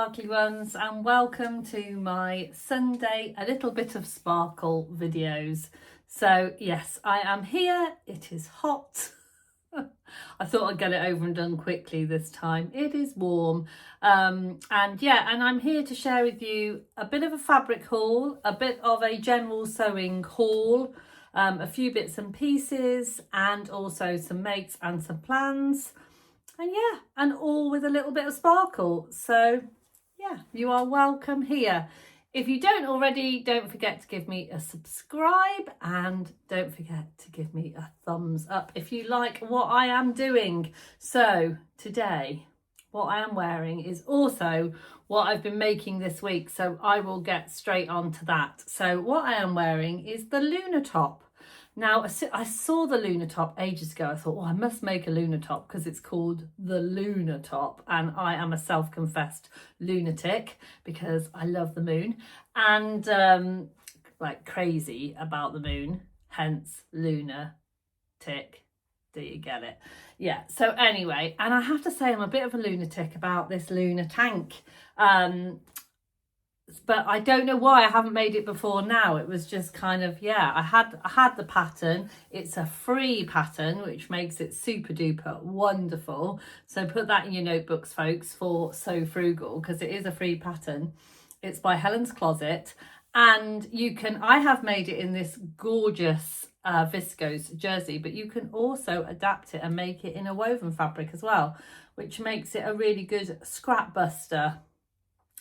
sparkly ones, and welcome to my Sunday a little bit of sparkle videos. So yes, I am here. It is hot. I thought I'd get it over and done quickly this time. It is warm, and I'm here to share with you a bit of a fabric haul, a bit of a general sewing haul, a few bits and pieces, and also some makes and some plans. And all with a little bit of sparkle. So yeah, you are welcome here. If you don't already, don't forget to give me a subscribe, and don't forget to give me a thumbs up if you like what I am doing. So today, what I am wearing is also what I've been making this week, so I will get straight on to that. So what I am wearing is the Lunar top. Now, I saw the Lunar top ages ago. I thought, I must make a Lunar top because it's called the Lunar top. And I am a self-confessed lunatic because I love the moon and like crazy about the moon, hence lunatic. Do you get it? Yeah. So anyway, and I have to say I'm a bit of a lunatic about this lunar tank. But I don't know why I haven't made it before now. It was just kind of, I had the pattern. It's a free pattern, which makes it super duper wonderful. So put that in your notebooks, folks, for So Frugal, because it is a free pattern. It's by Helen's Closet, and I have made it in this gorgeous viscose jersey, but you can also adapt it and make it in a woven fabric as well, which makes it a really good scrap buster.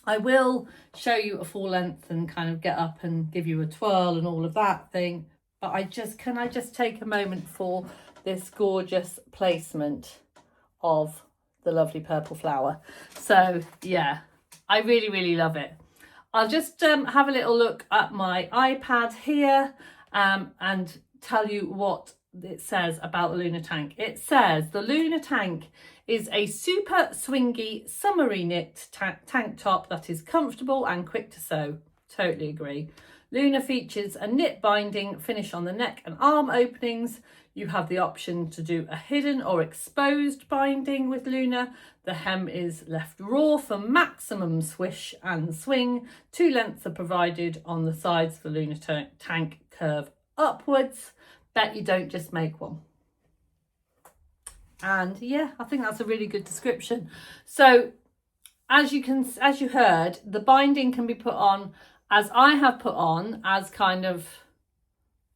I will show you a full length and kind of get up and give you a twirl and all of that thing. But can I just take a moment for this gorgeous placement of the lovely purple flower. So yeah, I really, really love it. I'll just have a little look at my iPad here and tell you what it says about the Lunar tank. It says the Lunar tank is a super swingy summery knit tank top that is comfortable and quick to sew. Totally agree. Lunar features a knit binding finish on the neck and arm openings. You have the option to do a hidden or exposed binding with Lunar. The hem is left raw for maximum swish and swing. 2 lengths are provided on the sides of the Lunar tank, curve upwards. Bet you don't just make one. And yeah, I think that's a really good description. So as you heard, the binding can be put on, as I have put on, as kind of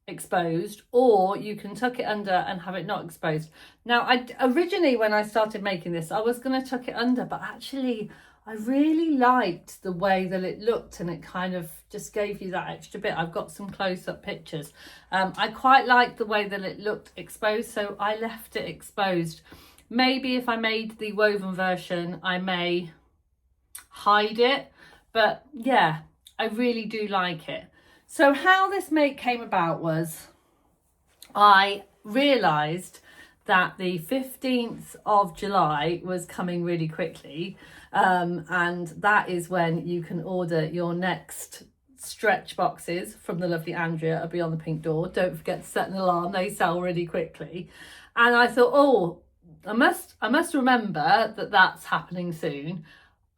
exposed, or you can tuck it under and have it not exposed. Now, originally when I started making this, I was going to tuck it under, but actually I really liked the way that it looked, and it kind of just gave you that extra bit. I've got some close-up pictures. I quite liked the way that it looked exposed, so I left it exposed. Maybe if I made the woven version, I may hide it, but yeah, I really do like it. So how this make came about was I realised that the 15th of July was coming really quickly, and that is when you can order your next stretch boxes from the lovely Andrea. I'll be on the pink door. Don't forget to set an alarm. They sell really quickly. And I thought, I must remember that that's happening soon.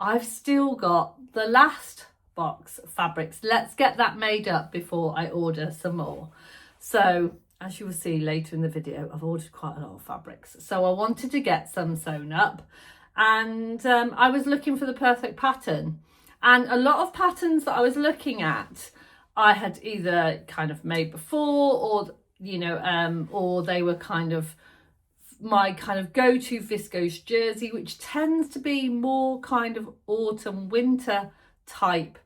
I've still got the last box of fabrics. Let's get that made up before I order some more. So as you will see later in the video, I've ordered quite a lot of fabrics. So I wanted to get some sewn up, and I was looking for the perfect pattern. And a lot of patterns that I was looking at, I had either kind of made before, or they were kind of my kind of go-to viscose jersey, which tends to be more kind of autumn winter type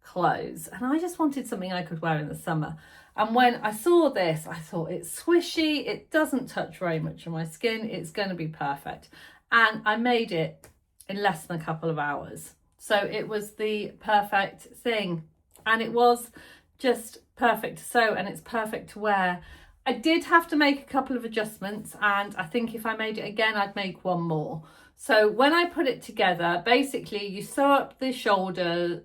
clothes. And I just wanted something I could wear in the summer. And when I saw this, I thought, it's swishy, it doesn't touch very much on my skin, it's going to be perfect. And I made it in less than a couple of hours. So it was the perfect thing. And it was just perfect to sew, and it's perfect to wear. I did have to make a couple of adjustments, and I think if I made it again, I'd make one more. So when I put it together, basically you sew up the shoulder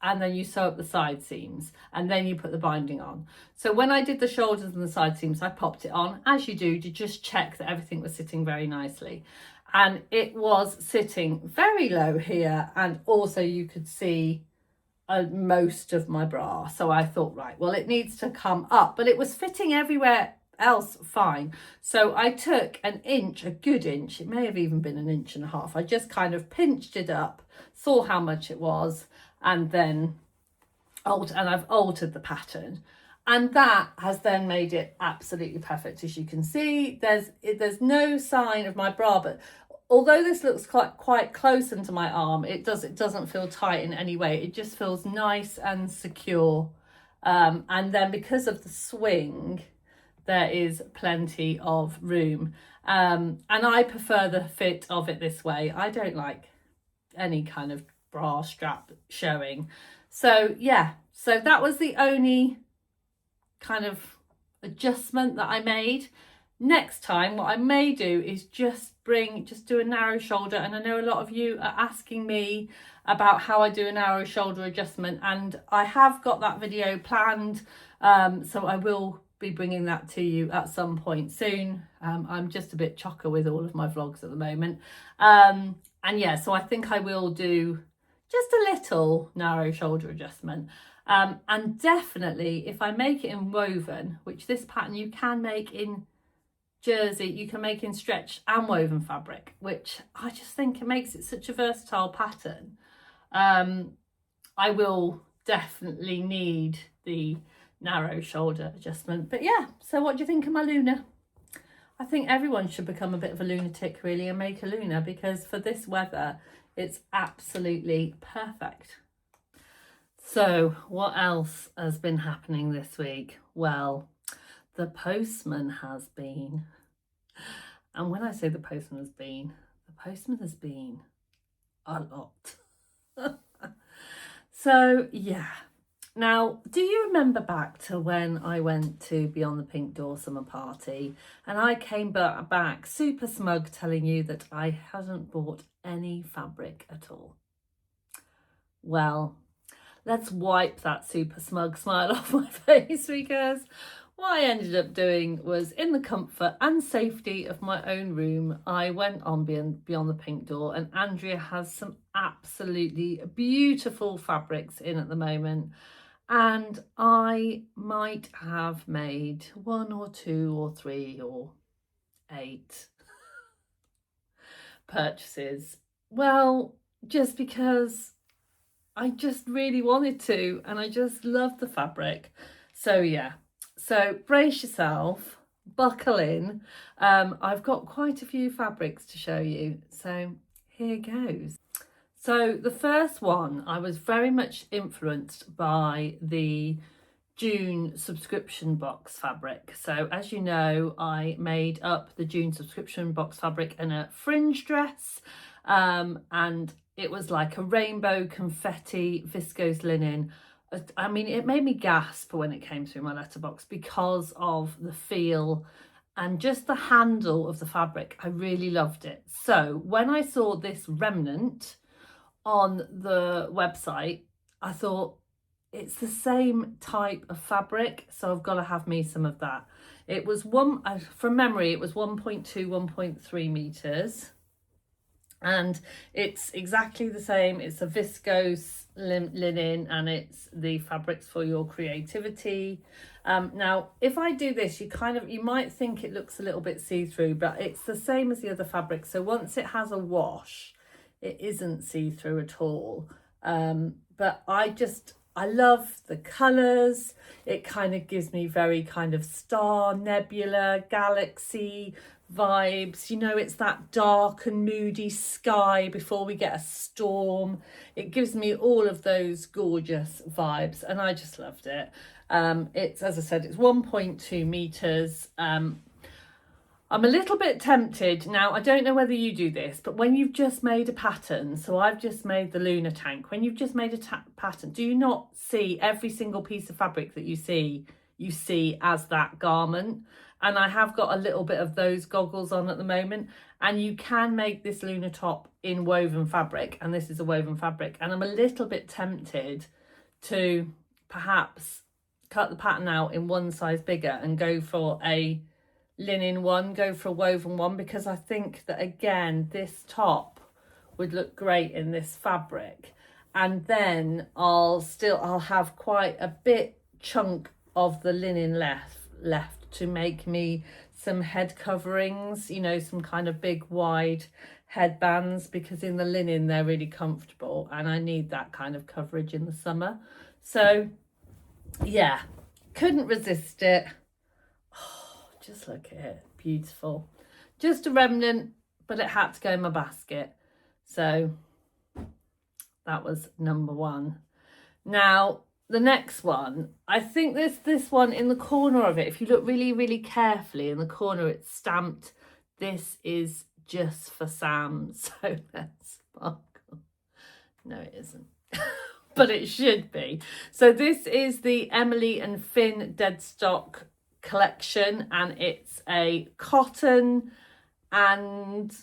and then you sew up the side seams, and then you put the binding on. So when I did the shoulders and the side seams, I popped it on, as you do, to just check that everything was sitting very nicely. and it was sitting very low here, and also you could see most of my bra. So I thought, right, well, it needs to come up, but it was fitting everywhere else fine. So I took an inch, a good inch, it may have even been an inch and a half. I just kind of pinched it up, saw how much it was, and then I've altered the pattern. And that has then made it absolutely perfect. As you can see, there's no sign of my bra, but although this looks quite close into my arm, it doesn't feel tight in any way. It just feels nice and secure. And then because of the swing, there is plenty of room. And I prefer the fit of it this way. I don't like any kind of bra strap showing. So yeah, so that was the only kind of adjustment that I made. Next time, what I may do is just do a narrow shoulder. And I know a lot of you are asking me about how I do a narrow shoulder adjustment, and I have got that video planned. So I will be bringing that to you at some point soon. I'm just a bit chocker with all of my vlogs at the moment. And yeah, so I think I will do just a little narrow shoulder adjustment. And definitely if I make it in woven, which this pattern you can make in jersey, you can make in stretch and woven fabric, which I just think it makes it such a versatile pattern. I will definitely need the narrow shoulder adjustment. But yeah, so what do you think of my Luna? I think everyone should become a bit of a lunatic really and make a Luna, because for this weather it's absolutely perfect. So what else has been happening this week? Well, the postman has been. And when I say the postman has been a lot. So yeah. Now, do you remember back to when I went to Beyond the Pink Door summer party and I came back super smug telling you that I hadn't bought any fabric at all? Well, let's wipe that super smug smile off my face, because what I ended up doing was, in the comfort and safety of my own room, I went on Beyond the Pink Door, and Andrea has some absolutely beautiful fabrics in at the moment. And I might have made 1 or 2 or 3 or 8 purchases. Well, just because I just really wanted to, and I just love the fabric. So yeah, so brace yourself, buckle in. I've got quite a few fabrics to show you, so here goes. So the first one, I was very much influenced by the June subscription box fabric. So as you know, I made up the June subscription box fabric in a fringe dress, and it was like a rainbow confetti viscose linen. I mean, it made me gasp when it came through my letterbox because of the feel and just the handle of the fabric. I really loved it. So when I saw this remnant on the website, I thought, it's the same type of fabric, so I've got to have me some of that. It was from memory, it was 1.2, 1.3 meters. And it's exactly the same. It's a viscose linen, and it's the fabrics for your creativity. Now, if I do this, you might think it looks a little bit see-through, but it's the same as the other fabric. So once it has a wash, it isn't see-through at all. But I love the colours. It kind of gives me very kind of star, nebula, galaxy vibes. You know, it's that dark and moody sky before we get a storm. It gives me all of those gorgeous vibes, and I just loved it. It's, as I said, it's 1.2 meters. I'm a little bit tempted now. I don't know whether you do this, but when you've just made a pattern, so I've just made the Luna tank, when you've just made a pattern, do you not see every single piece of fabric that you see as that garment? And I have got a little bit of those goggles on at the moment, and you can make this Luna top in woven fabric, and this is a woven fabric, and I'm a little bit tempted to perhaps cut the pattern out in one size bigger and go for a linen one, go for a woven one, because I think that again this top would look great in this fabric. And then I'll have quite a bit chunk of the linen left to make me some head coverings, you know, some kind of big wide headbands, because in the linen they're really comfortable and I need that kind of coverage in the summer. So yeah, couldn't resist it. Oh, just look at it, beautiful. Just a remnant, but it had to go in my basket. So that was number one. Now the next one, I think this one in the corner of it, if you look really, really carefully in the corner, it's stamped, "This is just for Sam." So let's sparkle. No, it isn't. But it should be. So this is the Emily and Finn dead stock collection, and it's a cotton, and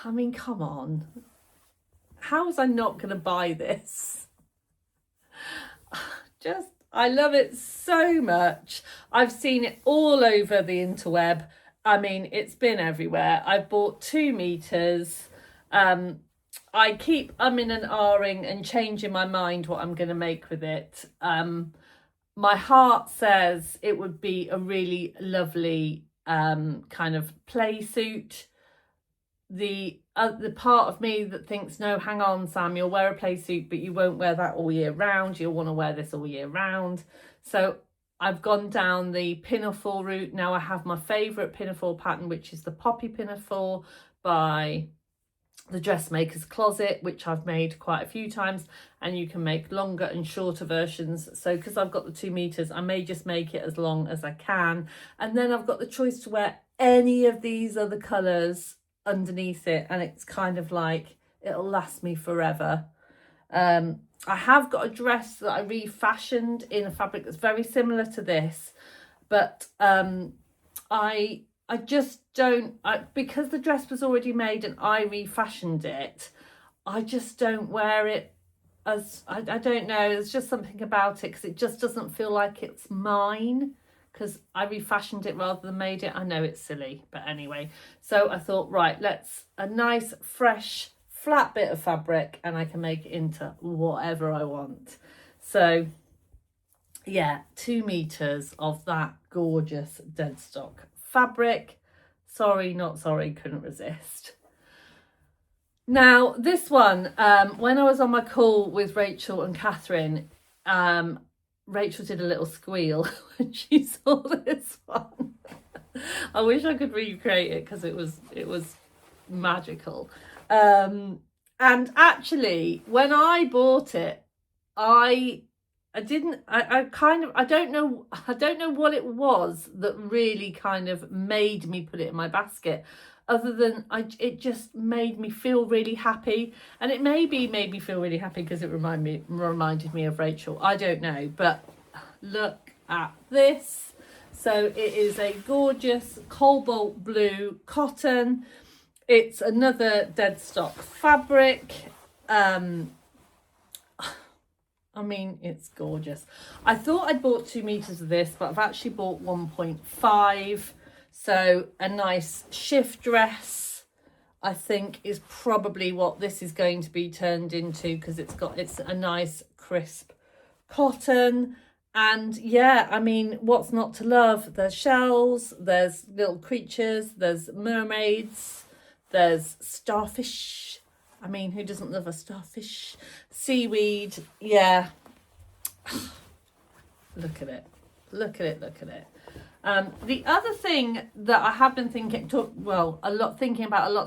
I mean, come on. How was I not going to buy this? I love it so much. I've seen it all over the interweb. I mean, it's been everywhere. I've bought 2 meters. I keep umming and ahhing and changing my mind what I'm going to make with it. My heart says it would be a really lovely kind of play suit. The part of me that thinks, no, hang on, Sam, you'll wear a play suit, but you won't wear that all year round. You'll want to wear this all year round. So I've gone down the pinafore route. Now I have my favourite pinafore pattern, which is the poppy pinafore by the Dressmaker's Closet, which I've made quite a few times, and you can make longer and shorter versions. So because I've got the 2 meters, I may just make it as long as I can, and then I've got the choice to wear any of these other colours underneath it, and it's kind of like it'll last me forever. I have got a dress that I refashioned in a fabric that's very similar to this, but I just don't, because the dress was already made and I refashioned it, I just don't wear it as, I don't know, there's just something about it, because it just doesn't feel like it's mine, because I refashioned it rather than made it. I know it's silly, but anyway. So I thought, right, let's, a nice, fresh, flat bit of fabric, and I can make it into whatever I want. So yeah, 2 meters of that gorgeous dead stock fabric. Sorry, not sorry, couldn't resist. Now this one, when I was on my call with Rachel and Catherine, Rachel did a little squeal when she saw this one. I wish I could recreate it, because it was magical. And actually, when I bought it, I don't know what it was that really kind of made me put it in my basket, other than it just made me feel really happy. And it maybe made me feel really happy because it reminded me of Rachel. I don't know, but look at this. So it is a gorgeous cobalt blue cotton. It's another dead stock fabric. I mean, it's gorgeous. I thought I'd bought 2 meters of this, but I've actually bought 1.5. So a nice shift dress, I think, is probably what this is going to be turned into, because it's a nice crisp cotton. And yeah, I mean, what's not to love? There's shells, there's little creatures, there's mermaids, there's starfish. I mean, who doesn't love a starfish? Seaweed, yeah. Look at it. Look at it, look at it. The other thing that I have been thinking about a lot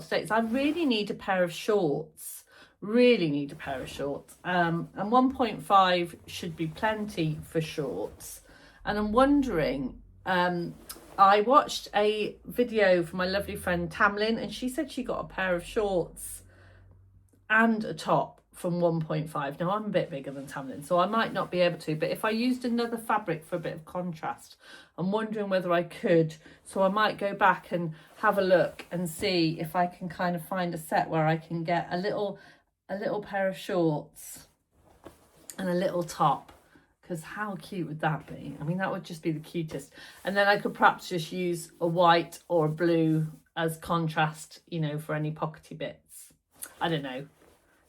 today is I really need a pair of shorts. Really need a pair of shorts. And 1.5 should be plenty for shorts. And I'm wondering, I watched a video from my lovely friend Tamlin, and she said she got a pair of shorts and a top from 1.5. Now I'm a bit bigger than Tamlin, so I might not be able to, but if I used another fabric for a bit of contrast, I'm wondering whether I could. So I might go back and have a look and see if I can kind of find a set where I can get a little pair of shorts and a little top, because how cute would that be? I mean, that would just be the cutest. And then I could perhaps just use a white or a blue as contrast, you know, for any pockety bits. I don't know.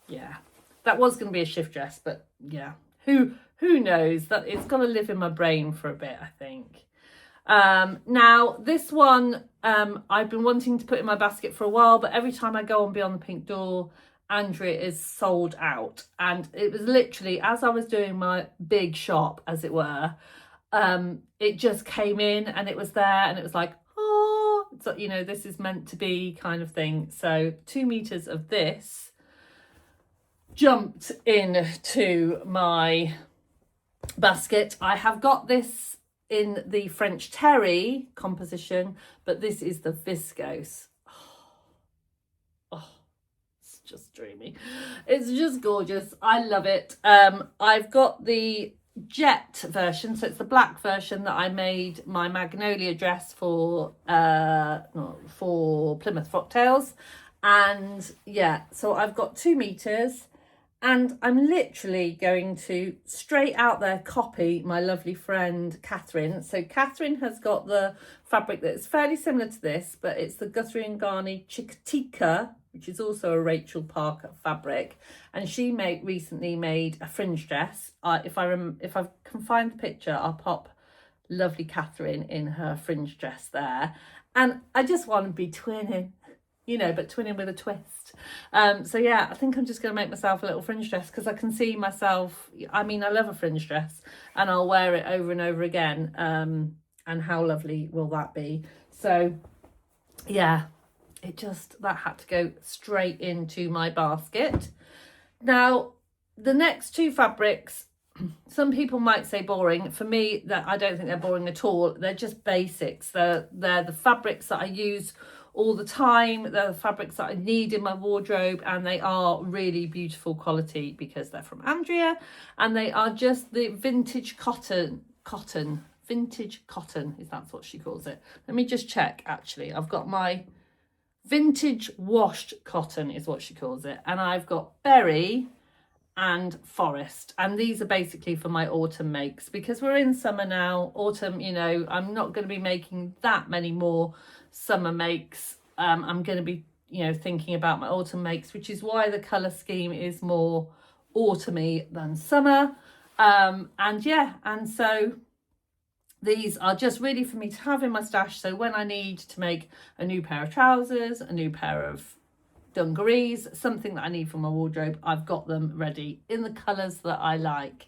Yeah, that was going to be a shift dress, but yeah, who knows? That it's got to live in my brain for a bit, I think. Now this one I've been wanting to put in my basket for a while, but every time I go on Beyond the Pink Door, Andrea is sold out. And it was literally as I was doing my big shop, as it were, it just came in and it was there and it was like, oh, so, you know, this is meant to be kind of thing. So 2 meters of this jumped into my basket. I have got this in the French terry composition, but this is the viscose. Oh, it's just dreamy. It's just gorgeous. I love it. I've got the jet version, so it's the black version that I made my magnolia dress for Plymouth Frocktails. And yeah, so I've got 2 meters. And I'm literally going to straight out there copy my lovely friend Katherine. So Katherine has got the fabric that's fairly similar to this, but it's the Guthrie and Ghani Chikitika, which is also a Rachel Parker fabric. And she recently made a fringe dress. If I can find the picture, I'll pop lovely Katherine in her fringe dress there. And I just want to be twinning, you know, but twinning with a twist. So yeah, I think I'm just going to make myself a little fringe dress because I can see myself, I mean, I love a fringe dress and I'll wear it over and over again. And how lovely will that be? So yeah, that had to go straight into my basket. Now, the next 2 fabrics, some people might say boring. For me, that I don't think they're boring at all. They're just basics. They're the fabrics that I use all the time. They're the fabrics that I need in my wardrobe, and they are really beautiful quality because they're from Andrea, and they are just the vintage cotton, vintage cotton, is that what she calls it? Let me just check, actually. I've got my vintage washed cotton is what she calls it, and I've got berry and forest, and these are basically for my autumn makes because we're in summer now. Autumn, you know, I'm not going to be making that many more summer makes. I'm going to be, you know, thinking about my autumn makes, which is why the colour scheme is more autumny than summer. And yeah, and so these are just really for me to have in my stash, so when I need to make a new pair of trousers, a new pair of dungarees, something that I need for my wardrobe, I've got them ready in the colours that I like,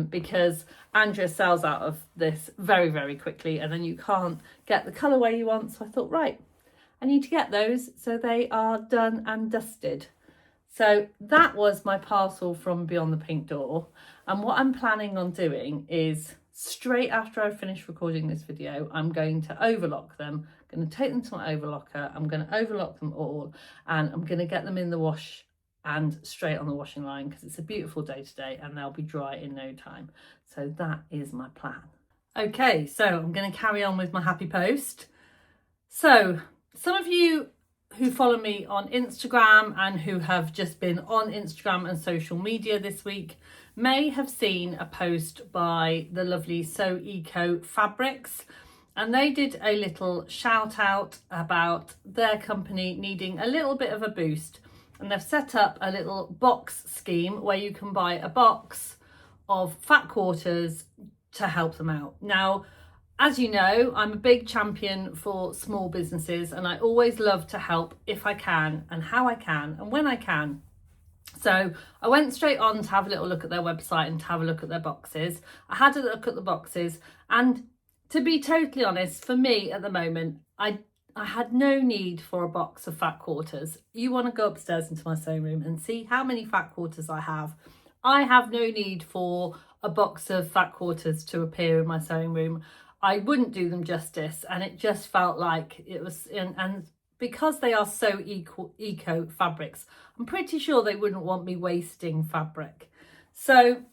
because Andrea sells out of this very, very quickly, and then you can't get the colourway you want. So I thought, right, I need to get those so they are done and dusted. So that was my parcel from Beyond the Pink Door, and what I'm planning on doing is straight after I finish recording this video, I'm going to overlock them. I'm going to take them to my overlocker. I'm going to overlock them all, and I'm going to get them in the wash and straight on the washing line because it's a beautiful day today and they'll be dry in no time. So that is my plan. Okay, so I'm going to carry on with my happy post. So some of you who follow me on Instagram and who have just been on Instagram and social media this week may have seen a post by the lovely So Eco Fabrics, and they did a little shout out about their company needing a little bit of a boost, and they've set up a little box scheme where you can buy a box of fat quarters to help them out. Now, as you know, I'm a big champion for small businesses, and I always love to help if I can and how I can and when I can. So I went straight on to have a little look at their website and to have a look at their boxes. I had a look at the boxes, and to be totally honest, for me at the moment, I had no need for a box of fat quarters. You want to go upstairs into my sewing room and see how many fat quarters I have. I have no need for a box of fat quarters to appear in my sewing room. I wouldn't do them justice, and it just felt like it was, and because they are so eco fabrics, I'm pretty sure they wouldn't want me wasting fabric. So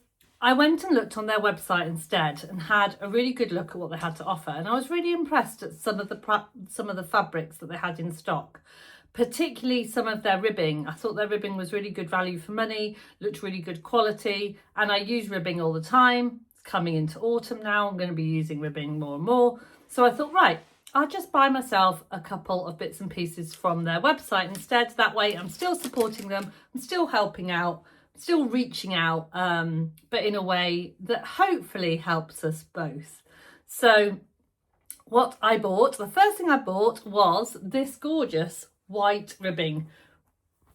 I went and looked on their website instead and had a really good look at what they had to offer, and I was really impressed at some of the fabrics that they had in stock, particularly some of their ribbing. I thought their ribbing was really good value for money, looked really good quality, and I use ribbing all the time. coming into autumn now. I'm going to be using ribbing more and more. So I thought, right, I'll just buy myself a couple of bits and pieces from their website instead. That way I'm still supporting them, I'm still helping out, still reaching out, but in a way that hopefully helps us both. So what I bought, the first thing I bought was this gorgeous white ribbing.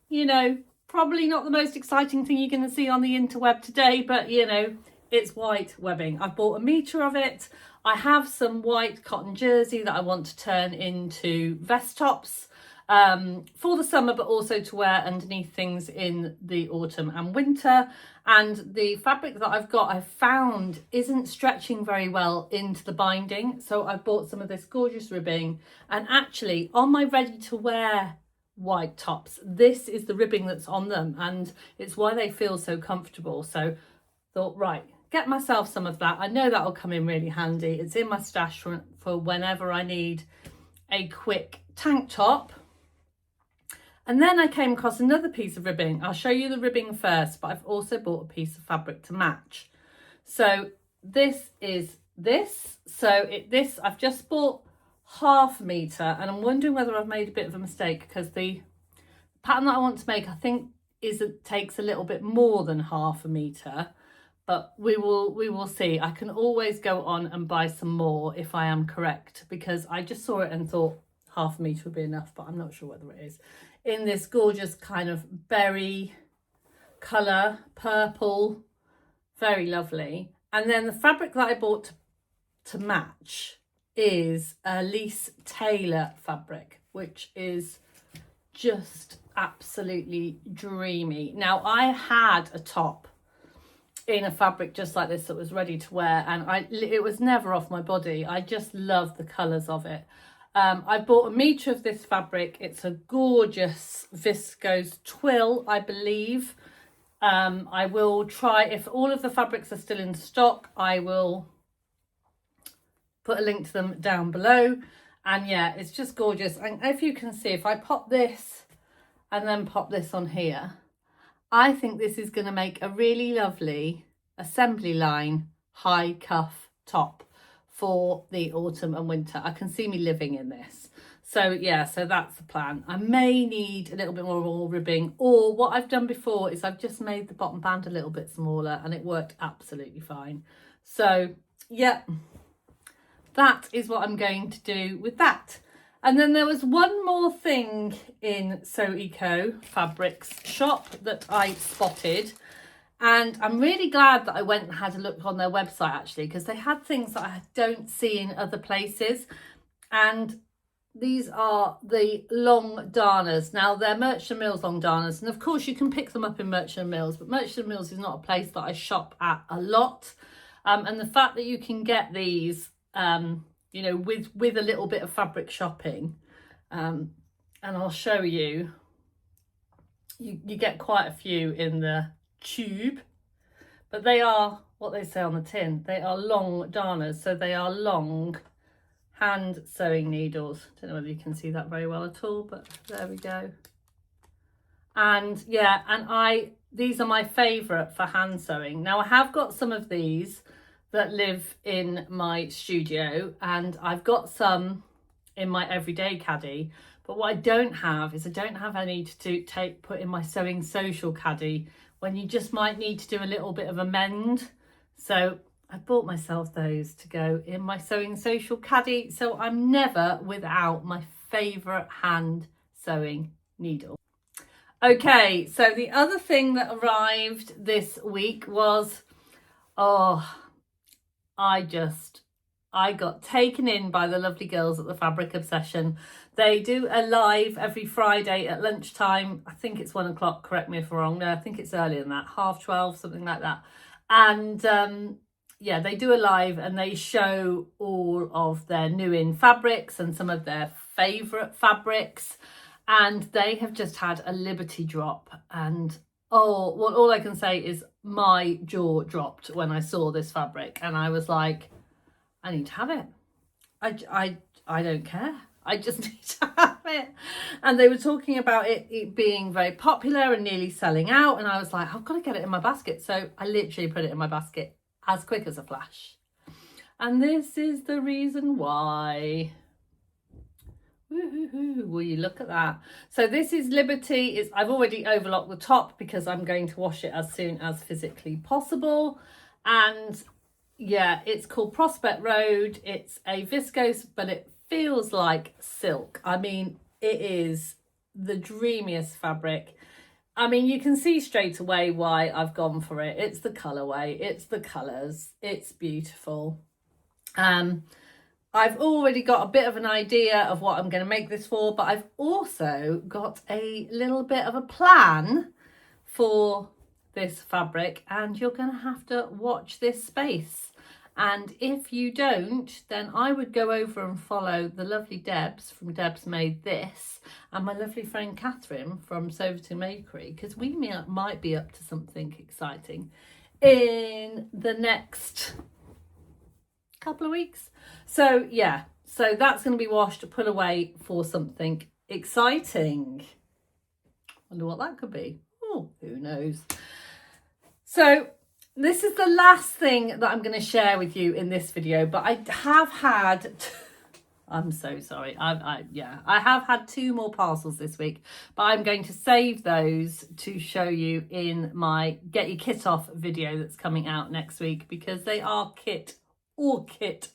You know, probably not the most exciting thing you're going to see on the interweb today, but you know, it's white webbing. I've bought 1 metre of it. I have some white cotton jersey that I want to turn into vest tops for the summer, but also to wear underneath things in the autumn and winter. And the fabric that I've got, I've found isn't stretching very well into the binding. So I bought some of this gorgeous ribbing, and actually on my ready to wear white tops, this is the ribbing that's on them, and it's why they feel so comfortable. So thought, right, get myself some of that. I know that'll come in really handy. It's in my stash for whenever I need a quick tank top. And then I came across another piece of ribbing. I'll show you the ribbing first, but I've also bought a piece of fabric to match. So this is this. So this I've just bought 1/2 metre, and I'm wondering whether I've made a bit of a mistake, because the pattern that I want to make, I think, it takes a little bit more than 1/2 metre, but we will see. I can always go on and buy some more if I am correct, because I just saw it and thought 1/2 metre would be enough, but I'm not sure whether it is. In this gorgeous kind of berry colour, purple, very lovely. And then the fabric that I bought to match is a Lise Taylor fabric, which is just absolutely dreamy. Now, I had a top in a fabric just like this that was ready to wear, and it was never off my body. I just love the colours of it. I bought 1 metre of this fabric. It's a gorgeous viscose twill, I believe. I will try, if all of the fabrics are still in stock, I will put a link to them down below. And yeah, it's just gorgeous. And if you can see, if I pop this and then pop this on here, I think this is going to make a really lovely assembly line high cuff top for the autumn and winter. I can see me living in this. So yeah, so that's the plan. I may need a little bit more ribbing, or what I've done before is I've just made the bottom band a little bit smaller, and it worked absolutely fine. So yeah, that is what I'm going to do with that. And then there was one more thing in Sewcial Fabrics shop that I spotted, and I'm really glad that I went and had a look on their website, actually, because they had things that I don't see in other places. And these are the long darners. Now, they're Merchant Mills long darners, and of course you can pick them up in Merchant Mills, but Merchant Mills is not a place that I shop at a lot. And the fact that you can get these, you know, with a little bit of fabric shopping, and I'll show you, you get quite a few in the tube, but they are what they say on the tin. They are long darners, so they are long hand sewing needles. Don't know whether you can see that very well at all, but there we go. And yeah, and these are my favourite for hand sewing. Now, I have got some of these that live in my studio, and I've got some in my everyday caddy, but what I don't have is I don't have any to put in my Sewcial caddy when you just might need to do a little bit of a mend. So I bought myself those to go in my Sewcial caddy, so I'm never without my favourite hand sewing needle. Okay, so the other thing that arrived this week was, I got taken in by the lovely girls at the Fabric Obsession. They do a live every Friday at lunchtime. I think it's 1 o'clock, correct me if I'm wrong. No, I think it's earlier than that, 12:30, something like that. And yeah, they do a live and they show all of their new in fabrics and some of their favourite fabrics. And they have just had a Liberty drop, and all I can say is my jaw dropped when I saw this fabric, and I was like, I need to have it. I don't care. I just need to have it. And they were talking about it being very popular and nearly selling out, and I was like, I've got to get it in my basket. So I literally put it in my basket as quick as a flash. And this is the reason why. Woohoo, will you look at that? So this is Liberty. I've already overlocked the top because I'm going to wash it as soon as physically possible. And yeah, it's called Prospect Road. It's a viscose, but it feels like silk. I mean, it is the dreamiest fabric. I mean, you can see straight away why I've gone for it. It's the colourway, it's the colours, it's beautiful. I've already got a bit of an idea of what I'm going to make this for, but I've also got a little bit of a plan for this fabric, and you're going to have to watch this space. And if you don't, then I would go over and follow the lovely Debs from Debs Made This and my lovely friend Katherine from Sewcial, because we might be up to something exciting in the next couple of weeks. So yeah, so that's going to be washed, put away for something exciting. Wonder what that could be. Oh, who knows. So this is the last thing that I'm going to share with you in this video, but I have had I'm so sorry. I have had 2 more parcels this week, but I'm going to save those to show you in my Get Your Kit Off video that's coming out next week, because they are kit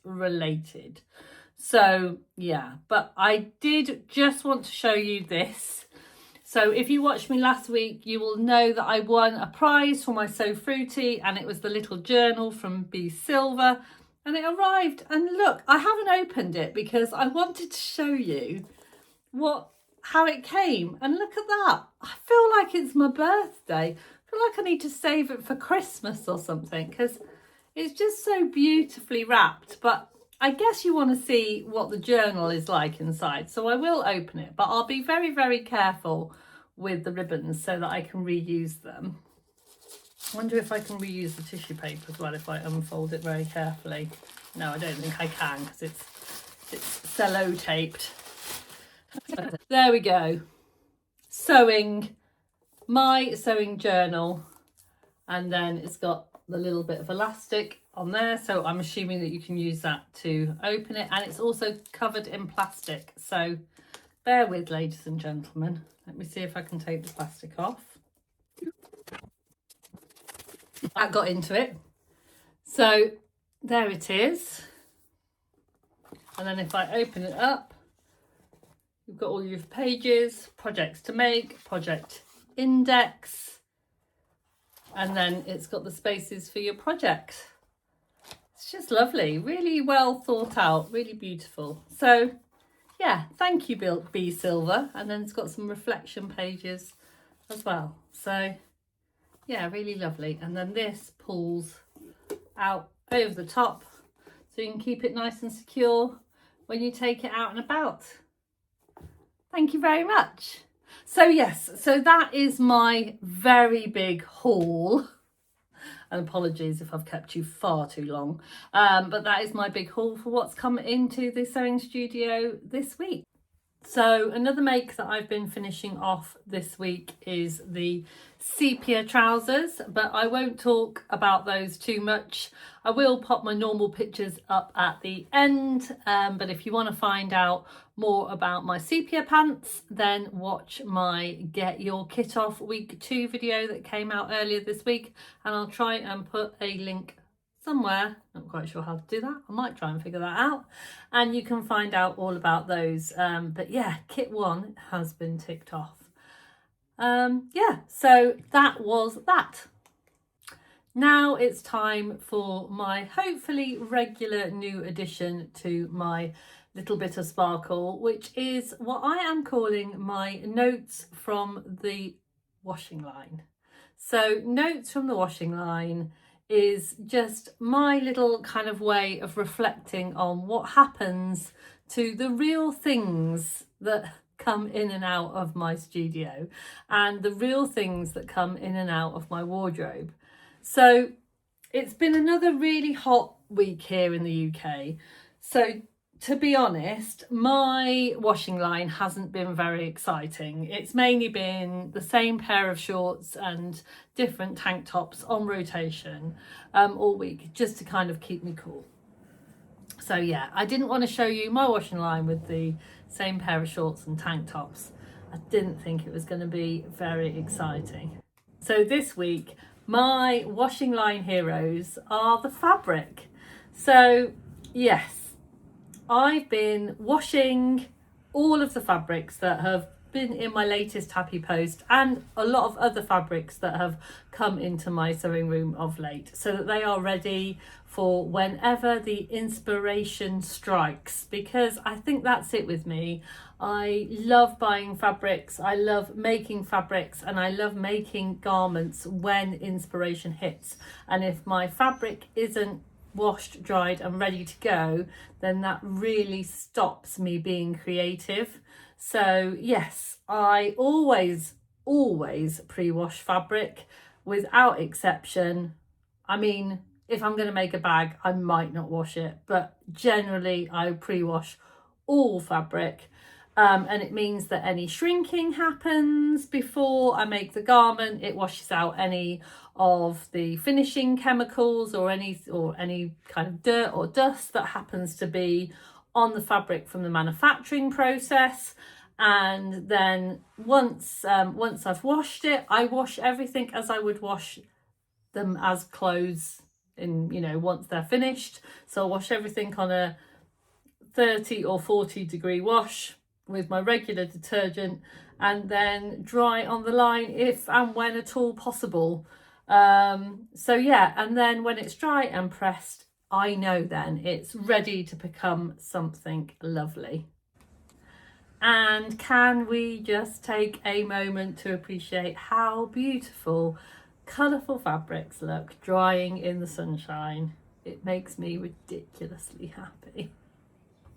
related. So yeah, but I did just want to show you this. So if you watched me last week, you will know that I won a prize for my So Fruity, and it was the little journal from Be Silver, and it arrived. And look, I haven't opened it because I wanted to show you how it came. And look at that. I feel like it's my birthday. I feel like I need to save it for Christmas or something, because it's just so beautifully wrapped. But I guess you want to see what the journal is like inside, so I will open it, but I'll be very, very careful with the ribbons so that I can reuse them. I wonder if I can reuse the tissue paper as well if I unfold it very carefully. No, I don't think I can, because it's cello taped. There we go. My sewing journal, and then it's got the little bit of elastic on there, so I'm assuming that you can use that to open it, and it's also covered in plastic, so bear with, ladies and gentlemen. Let me see if I can take the plastic off. That got into it. So there it is, and then if I open it up, you've got all your pages, projects to make, project index, and then it's got the spaces for your project. It's just lovely, really well thought out, really beautiful. So yeah, thank you, Be Silver. And then it's got some reflection pages as well. So yeah, really lovely. And then this pulls out over the top, so you can keep it nice and secure when you take it out and about. Thank you very much. So yes, so that is my very big haul. And apologies if I've kept you far too long, but that is my big haul for what's come into the sewing studio this week. So another make that I've been finishing off this week is the Sepia trousers, but I won't talk about those too much. I will pop my normal pictures up at the end, but if you want to find out more about my Sepia pants, then watch my Get Your Kit Off week 2 video that came out earlier this week, and I'll try and put a link somewhere. Not quite sure how to do that. I might try and figure that out, and you can find out all about those. But yeah, kit 1 has been ticked off. Yeah, so that was that. Now it's time for my hopefully regular new addition to my little bit of sparkle, which is what I am calling my notes from the washing line. So notes from the washing line is just my little kind of way of reflecting on what happens to the real things that come in and out of my studio, and the real things that come in and out of my wardrobe. So it's been another really hot week here in the UK. So to be honest, my washing line hasn't been very exciting. It's mainly been the same pair of shorts and different tank tops on rotation all week, just to kind of keep me cool. So yeah, I didn't want to show you my washing line with the same pair of shorts and tank tops. I didn't think it was going to be very exciting. So this week, my washing line heroes are the fabric. So yes, I've been washing all of the fabrics that have been in my latest happy post, and a lot of other fabrics that have come into my sewing room of late, so that they are ready for whenever the inspiration strikes, because I think that's it with me. I love buying fabrics, I love making fabrics, and I love making garments when inspiration hits. And if my fabric isn't washed, dried and ready to go, then that really stops me being creative. So yes, I always pre-wash fabric without exception. I mean, if I'm going to make a bag, I might not wash it, but generally I pre-wash all fabric. And it means that any shrinking happens before I make the garment. It washes out any of the finishing chemicals or any kind of dirt or dust that happens to be on the fabric from the manufacturing process. And then once I've washed it, I wash everything as I would wash them as clothes in, once they're finished. So I'll wash everything on a 30 or 40 degree wash with my regular detergent, and then dry on the line if and when at all possible. So yeah, and then when it's dry and pressed, I know then it's ready to become something lovely. And can we just take a moment to appreciate how beautiful colourful fabrics look drying in the sunshine? It makes me ridiculously happy.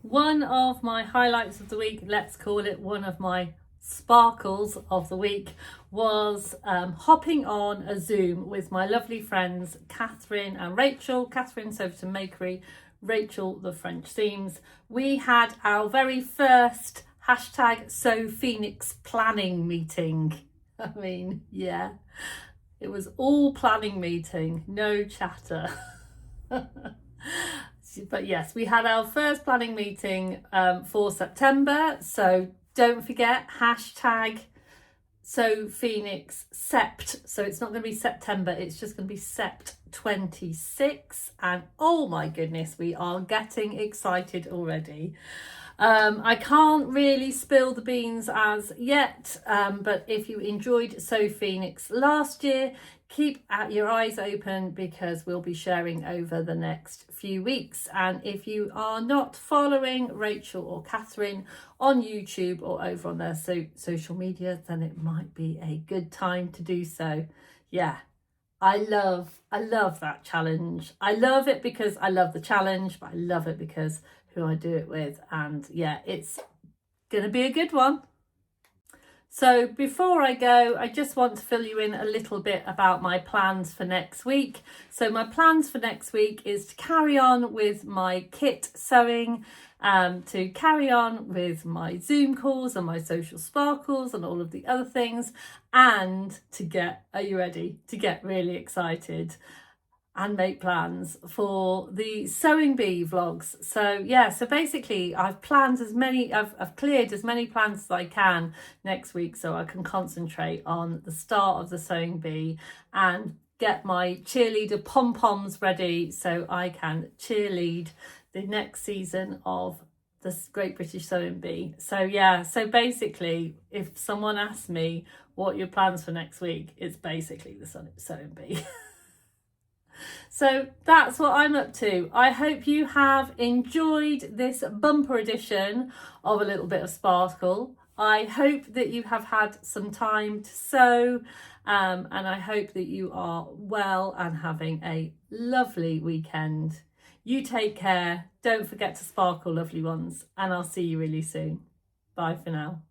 One of my highlights of the week, let's call it one of my sparkles of the week, was hopping on a Zoom with my lovely friends Katherine and Rachael. Katherine, Sewcial Makery, Rachael, the French Seams. We had our very first #SewPhoenix planning meeting. I mean, yeah, it was all planning meeting, no chatter. But yes, we had our first planning meeting for September. So don't forget, #SewPhoenix Sept. So it's not going to be September, it's just going to be Sept 26. And oh my goodness, we are getting excited already. I can't really spill the beans as yet, but if you enjoyed SewPhoenix last year, keep your eyes open, because we'll be sharing over the next few weeks. And if you are not following Rachael or Katherine on YouTube or over on their social media, then it might be a good time to do so. Yeah, I love that challenge. I love it because I love the challenge, but I love it because who I do it with. And yeah, it's gonna be a good one. So before I go, I just want to fill you in a little bit about my plans for next week. So my plans for next week is to carry on with my kit sewing, to carry on with my Zoom calls and my social sparkles and all of the other things, and to get, are you ready? To get really excited and make plans for the Sewing Bee vlogs. So yeah, so basically I've cleared as many plans as I can next week, so I can concentrate on the start of the Sewing Bee and get my cheerleader pom-poms ready so I can cheerlead the next season of the Great British Sewing Bee. So yeah, so basically if someone asks me what your plans for next week, it's basically the Sewing Bee. So that's what I'm up to. I hope you have enjoyed this bumper edition of A Little Bit of Sparkle. I hope that you have had some time to sew, and I hope that you are well and having a lovely weekend. You take care. Don't forget to sparkle, lovely ones, and I'll see you really soon. Bye for now.